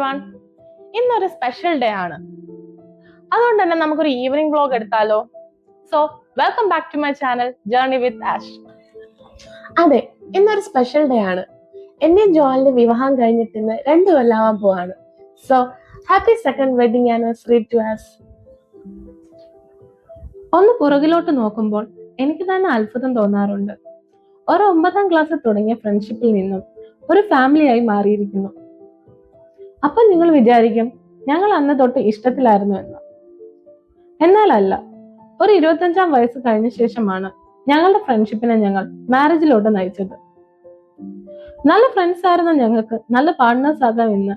Everyone. ഇന്നൊരു special day ആണ്. അതുകൊണ്ട് തന്നെ നമുക്കൊരു ഈവനിങ് വ്ലോഗ് എടുത്താലോ? So welcome back to my channel journey with Ash. അതെ, ഇന്നൊരു സ്പെഷ്യൽ ഡേ ആണ്. എന്നെ ജോലിന്റെ വിവാഹം കഴിഞ്ഞിട്ട് ഇന്ന് 2 കൊല്ലാവാൻ പോവാണ്. So happy second wedding anniversary to us. ഒന്ന് പുറകിലോട്ട് നോക്കുമ്പോൾ എനിക്ക് തന്നെ അത്ഭുതം തോന്നാറുണ്ട്. ഒരു 9ാം ക്ലാസ്സിൽ തുടങ്ങിയ ഫ്രണ്ട്ഷിപ്പിൽ നിന്നും ഒരു ഫാമിലിയായി മാറിയിരിക്കുന്നു. അപ്പൊ നിങ്ങൾ വിചാരിക്കും ഞങ്ങൾ അന്ന് തൊട്ട് ഇഷ്ടത്തിലായിരുന്നു എന്ന്. എന്നാലല്ല, ഒരു 25ാം വയസ്സ് കഴിഞ്ഞ ശേഷമാണ് ഞങ്ങളുടെ ഫ്രണ്ട്ഷിപ്പിനെ ഞങ്ങൾ മാരേജിലോട്ട് നയിച്ചത്. നല്ല ഫ്രണ്ട്സ് ആയിരുന്ന ഞങ്ങൾക്ക് നല്ല പാർട്ട്നേഴ്സ് ആകാം എന്ന്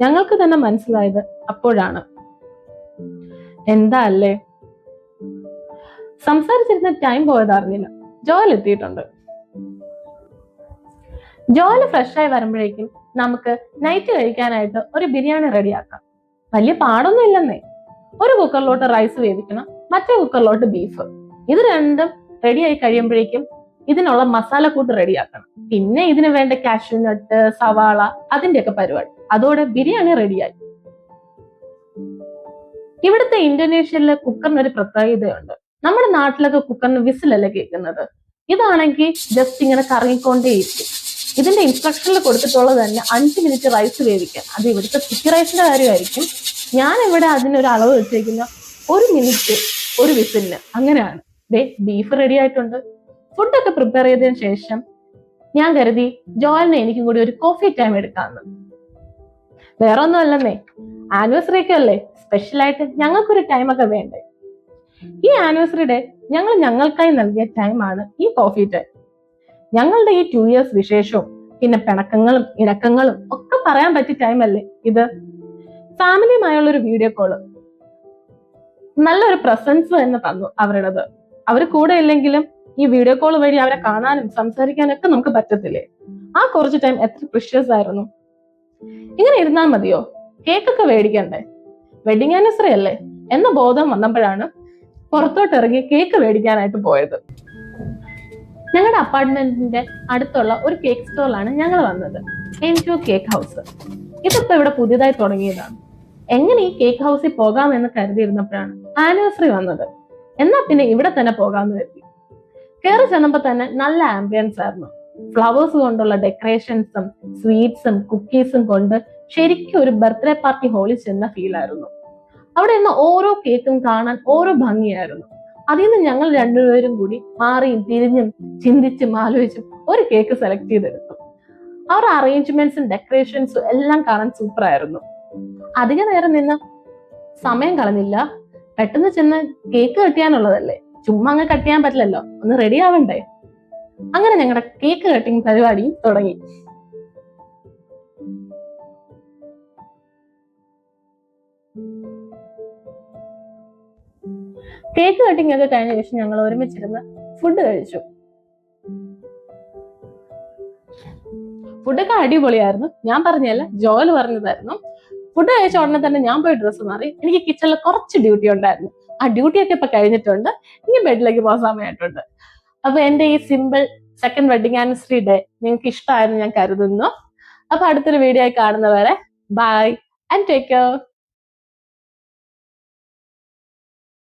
ഞങ്ങൾക്ക് തന്നെ മനസ്സിലായത് അപ്പോഴാണ്. എന്താ അല്ലേ? സംസാരിച്ചിരുന്ന ടൈം പോയതറിഞ്ഞില്ല. ജോൽ എത്തിയിട്ടുണ്ട്. ജോലി ഫ്രഷായി വരുമ്പോഴേക്കും നമുക്ക് നൈറ്റ് കഴിക്കാനായിട്ട് ഒരു ബിരിയാണി റെഡിയാക്കാം. വലിയ പാടൊന്നും ഇല്ലെന്നേ. ഒരു കുക്കറിലോട്ട് റൈസ് വേവിക്കണം, മറ്റേ കുക്കറിലോട്ട് ബീഫ്. ഇത് രണ്ടും റെഡിയായി കഴിയുമ്പോഴേക്കും ഇതിനുള്ള മസാലക്കൂട്ട് റെഡിയാക്കണം. പിന്നെ ഇതിന് വേണ്ട കാഷ്യൂനട്ട്, സവാള, അതിന്റെയൊക്കെ പരിപാടി. അതോടെ ബിരിയാണി റെഡിയായി. ഇവിടുത്തെ ഇന്തോനേഷ്യയിലെ കുക്കറിന് ഒരു പ്രത്യേകതയുണ്ട്. നമ്മുടെ നാട്ടിലൊക്കെ കുക്കറിന് വിസിലല്ലേ കേൾക്കുന്നത്. ഇതാണെങ്കിൽ ജസ്റ്റ് ഇങ്ങനെ കറങ്ങിക്കൊണ്ടേയിരിക്കും. ഇതിന്റെ ഇൻസ്ട്രക്ഷനിൽ കൊടുത്തിട്ടുള്ളത് തന്നെ 5 മിനിറ്റ് റൈസ് വേവിക്കാൻ. അത് ഇവിടുത്തെ സ്റ്റിക്കി റൈസിന്റെ കാര്യമായിരിക്കും. ഞാൻ ഇവിടെ അതിനൊരു അളവ് വെച്ചേക്കുന്ന 1 മിനിറ്റ് ഒരു വിസിലിന്. അങ്ങനെയാണ്. ബീഫ് റെഡി ആയിട്ടുണ്ട്. ഫുഡൊക്കെ പ്രിപ്പയർ ചെയ്തതിനു ശേഷം ഞാൻ കരുതി ജോലിനെ എനിക്കും കൂടി ഒരു കോഫി ടൈം എടുക്കാന്ന്. വേറെ ഒന്നും അല്ലെന്നേ, ആനിവേഴ്സറി ഒക്കെ അല്ലേ, സ്പെഷ്യലായിട്ട് ഞങ്ങൾക്കൊരു ടൈമൊക്കെ വേണ്ടേ. ഈ ആനിവേഴ്സറി ഡേ ഞങ്ങൾക്കായി നൽകിയ ടൈമാണ് ഈ കോഫി ടൈം. ഞങ്ങളുടെ ഈ 2 ഇയേഴ്സ് വിശേഷവും പിന്നെ പിണക്കങ്ങളും ഇണക്കങ്ങളും ഒക്കെ പറയാൻ പറ്റിയ ടൈമല്ലേ ഇത്. ഫാമിലിയുമായുള്ള ഒരു വീഡിയോ കോള്, നല്ലൊരു പ്രസൻസ് എന്ന് തന്നു അവരുടേത്. അവർ കൂടെ ഇല്ലെങ്കിലും ഈ വീഡിയോ കോൾ വഴി അവരെ കാണാനും സംസാരിക്കാനും ഒക്കെ നമുക്ക് പറ്റത്തില്ലേ. ആ കുറച്ച് ടൈം എത്ര പ്രിഷ്യസ് ആയിരുന്നു. ഇങ്ങനെ ഇരുന്നാൽ മതിയോ? കേക്കൊക്കെ മേടിക്കണ്ടേ? വെഡിങ് ആനിവേഴ്സറി അല്ലേ എന്ന ബോധം വന്നപ്പോഴാണ് പുറത്തോട്ട് ഇറങ്ങി കേക്ക് മേടിക്കാനായിട്ട് പോയത്. ഞങ്ങളുടെ അപ്പാർട്ട്മെന്റിന്റെ അടുത്തുള്ള ഒരു കേക്ക് സ്റ്റോറിലാണ് ഞങ്ങൾ വന്നത്. എൻജോ കേക്ക് ഹൗസ്. ഇതിപ്പോ ഇവിടെ പുതിയതായി തുടങ്ങിയതാണ്. എങ്ങനെ ഈ കേക്ക് ഹൗസിൽ പോകാമെന്ന് കരുതിയിരുന്നപ്പോഴാണ് ആനിവേഴ്സറി വന്നത്. എന്നാ പിന്നെ ഇവിടെ തന്നെ പോകാമെന്ന് കരുതി. കയറി ചെന്നപ്പോ തന്നെ നല്ല ആംബിയൻസ് ആയിരുന്നു. ഫ്ലവേഴ്സ് കൊണ്ടുള്ള ഡെക്കറേഷൻസും സ്വീറ്റ്സും കുക്കീസും കൊണ്ട് ശരിക്കും ഒരു ബർത്ത്ഡേ പാർട്ടി ഹാളിൽ ചെന്ന ഫീൽ ആയിരുന്നു. അവിടെ നിന്ന് ഓരോ കേക്കും കാണാൻ ഓരോ ഭംഗിയായിരുന്നു. അതിൽ നിന്ന് ഞങ്ങൾ രണ്ടുപേരും കൂടി മാറിയും തിരിഞ്ഞും ചിന്തിച്ചും ആലോചിച്ചും ഒരു കേക്ക് സെലക്ട് ചെയ്തെടുത്തു. അവരുടെ അറേഞ്ച്മെന്റ്സും ഡെക്കറേഷൻസും എല്ലാം കാണാൻ സൂപ്പർ ആയിരുന്നു. അധിക നേരം നിന്ന് സമയം കളഞ്ഞില്ല. പെട്ടെന്ന് ചെന്ന് കേക്ക് കട്ടിയാനുള്ളതല്ലേ, ചുമ്മാ അങ്ങ് കട്ട് ചെയ്യാൻ പറ്റില്ലല്ലോ, ഒന്ന് റെഡി ആവണ്ടേ. അങ്ങനെ ഞങ്ങളുടെ കേക്ക് കട്ടിങ് പരിപാടി തുടങ്ങി. കേക്ക് കട്ടിങ് ഒക്കെ കഴിഞ്ഞ ശേഷം ഞങ്ങൾ ഒരുമിച്ചിരുന്ന് ഫുഡ് കഴിച്ചു. ഫുഡൊക്കെ അടിപൊളിയായിരുന്നു. ഞാൻ പറഞ്ഞല്ല, ജോൽ പറഞ്ഞതായിരുന്നു. ഫുഡ് കഴിച്ച ഉടനെ തന്നെ ഞാൻ പോയി ഡ്രസ്സ് മാറി. എനിക്ക് കിച്ചണിൽ കുറച്ച് ഡ്യൂട്ടി ഉണ്ടായിരുന്നു. ആ ഡ്യൂട്ടിയൊക്കെ ഇപ്പൊ കഴിഞ്ഞിട്ടുണ്ട്. ഇനി ബെഡിലേക്ക് പോകാൻ സമയമായിട്ടുണ്ട്. അപ്പൊ എന്റെ ഈ simple second wedding anniversary day നിങ്ങൾക്ക് ഇഷ്ടമായെന്ന് ഞാൻ കരുതുന്നു. അപ്പൊ അടുത്തൊരു വീഡിയോ ആയി കാണുന്നവരെ ബൈ ആൻഡ് ടേക്ക് കെയർ.